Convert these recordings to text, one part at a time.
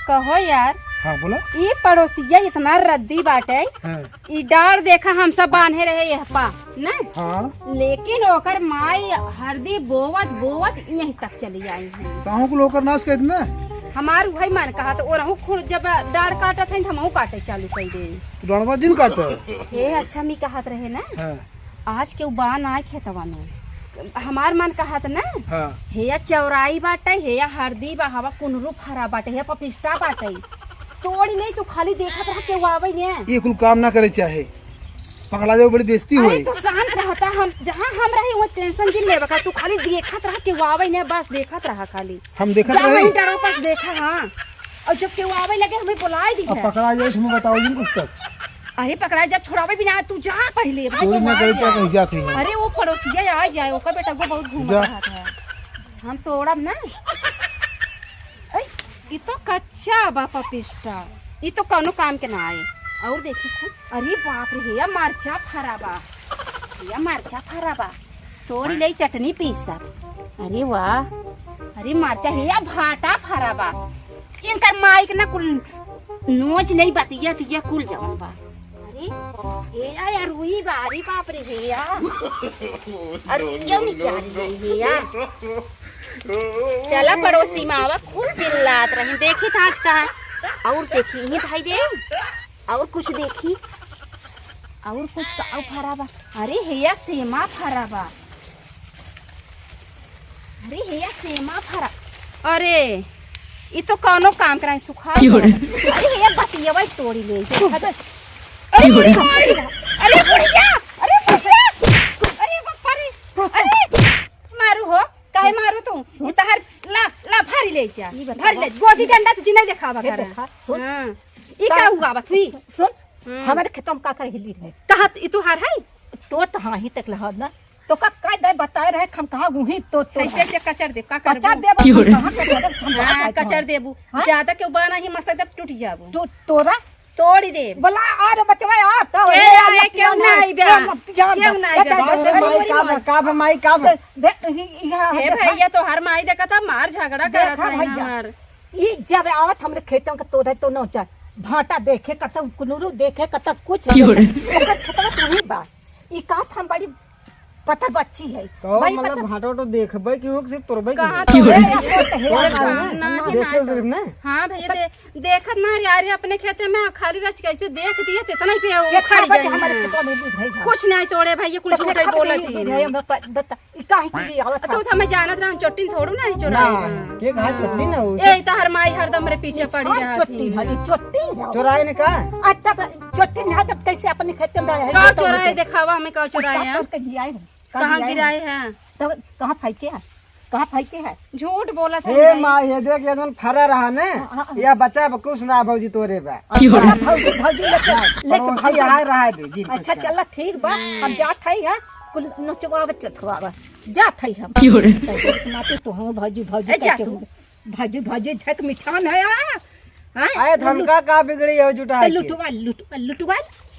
कहो यार। हाँ बोला। ये पड़ोसिया इतना रद्दी बाटे। हाँ। ई डार देखा हम सब बांधे रहे यहपा न। हाँ। लेकिन ओकर माई हरदी बोवत बोवत यहीं तक चली आई है। कहूँ को लोकर नाश कर ना। हमार वही मन कहा तो और खुद जब डार काटत है हम काटे चालू कर दे। तो डड़वा जिन काटो। हे अच्छा मी कहत रहे ना। हाँ। आज के बान आए खेतवा में हमार मन कहत ना। हाँ। हेया चौराई बाटे हेया हरदी बा हवा कुनरू फरा बाटे हेया पपिस्ता बाटे तोड़ी नहीं तू खाली देखत रह के वावे ने। ये कुल काम ना करे चाहे पकड़ा जाओ बड़ी बेइज्जती होई। तो शांत रहता हम जहां हम रही वो टेंशन जिन लेबा का तू खाली देखत रह के वावे ने बस देखत रहा खाली। हम देखत जहां रहे। डरो पास देखा हां और जब के वावे लगे हमें बुलाए दी अब पकड़ा जाए तुम बताओ जिन कुछ तक। अरे पकड़ा जब छोड़ावे बिना तू जा पहले भाई कोई ना करे क्या कहीं जाती है। अरे वो पड़ोसिया आ जाए ओका बेटा को बहुत घूम रहा था हम तोड़ब ना। ये तो कच्चा बा पपिस्ता ये तो कौनो काम के ना आए। और देखी खुद अरे बाप रे हेया मरचा फराबा हेया मरचा फराबा थोड़ी ले चटनी पीसा। अरे वाह अरे मरचा हेया भाटा फराबा इनकर माइक ना कुल नोच नहीं बतिया तिया कुल जवन बा। अरे हेया यार हुई बा अरे बाप रे हेया अरे क्यों नहीं जा रही हेया। चला पड़ोसी मावा खूब चिल्लात रही देखी था आज का और देखी ये भाई दे और कुछ देखी और कुछ का फराबा। अरे हेया सेमा फराबा अरे हेया सेमा फरा। अरे ये तो कौनो काम कराए सुखा। अरे हेया बतिया भाई तोड़ी ले अरे बुढ़ी अरे बुढ़िया अरे बुढ़िया अरे बापा रे अरे मारू हो काहे मारू तू तहर ला ला भारी ले जा भारी ले गोजी डंडा तो जिने देखावा कर। हां ई का हुआ बा तू सुन हमारे खेतों में का कर हिली रहे कहा ई तू हार है तो हां ही तक लहद ना तो का दे बताए रहे हम कहां गुही तो ऐसे ऐसे कचर दे का कर कचर दे कहां कचर देबू ज्यादा के बाना ही मसक दे टूट जाबू तो तोरा तोड़ी दे बोला और बचवा आ तो क्यों ना आई बे क्यों ना आई बे का हे भैया तो हर माई देखा था मार झगड़ा करत है हमार। ई जब आवत हमरे खेतों के तोरे तो न जा भाटा देखे कत कुनरू देखे कत कुछ खेतवा तू ही बा ई का हम बड़ी पता बच्ची है भाई मतलब भाटो तो देखबे कि सिर्फ तोरबे कहां की देखे सिर्फ ना। हां भैया देखत ना यार अपने खेते में खाली रच कैसे देख दिए इतना ही पे वो खड़ी गई हमारे खेतवा में बुझाई कुछ नहीं तोड़े भैया कुछ छोटे बोलत है बता ई काहे के लिए आवत तो हमें जानत रहा चोटिन थोड़ू ना चोराई के घा चोटी ना हो ए तो हर माई हरदम रे पीछे पड़ी रहा चोटी है ई चोटी चोराए ने का आज तक चोटी ना तक कैसे अपने खेते में रहे का चोराए दिखावा हमें का चोराए है कहां गिराए हैं तो कहां फेंके है झूठ बोला था ए मां ये देख एकदम फरा रहा ने या बच्चा कुछ ना भौजी तोरे बा भौजी लेके भाई आ रहा दे। अच्छा चल ठीक बा हम जात है यार कुल नचवा चथवा जात है हम माते तो हम भौजी भौजी झक मिठान है आए धमका का बिगड़ी हो जुटा है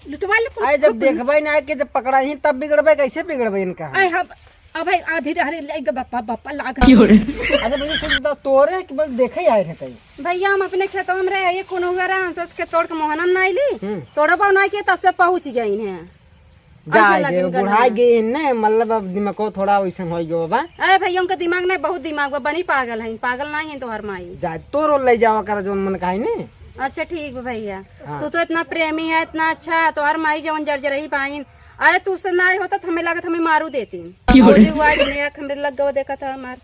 लुटवा आए जब देखबे ना कि जब पकड़ा ही तब बिगड़बे कैसे बिगड़बे इनका आए हम अब आधी रहे ले बापा लाग अरे मुझे सुन बता तोरे कि बस देखे ही आए थे कहीं भैया हम अपने खेतों में रहे ये कोनो वगैरह हम सोच के तोड़ के मोहनम ना आईली तोड़ा पाऊ ना के तब से पहुंच गई है जाए बुढ़ा गए ने मतलब अब दिमाग को थोड़ा वैसे हो गयो बा। अरे भैया उनका दिमाग नहीं बहुत दिमाग बा बनी पागल है पागल नहीं है तो हर माई जाए तो रोल ले जावा कर जोन मन काहे ने। अच्छा ठीक है भैया तू तो इतना प्रेमी है इतना अच्छा है तो हर माई जवन जर्जर ही पाइन अरे तू से ना होता तो हमें लागत हमें मारू देती लग गवा देखा था हमार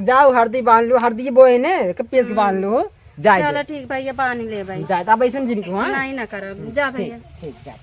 जाओ हरदी बांध लो हरदी बोए ने पेस के बांध लो जाए चलो ठीक भैया बांध ले भाई जाए अब ऐसे जिनको नहीं ना करो जा भैया ठीक जाए।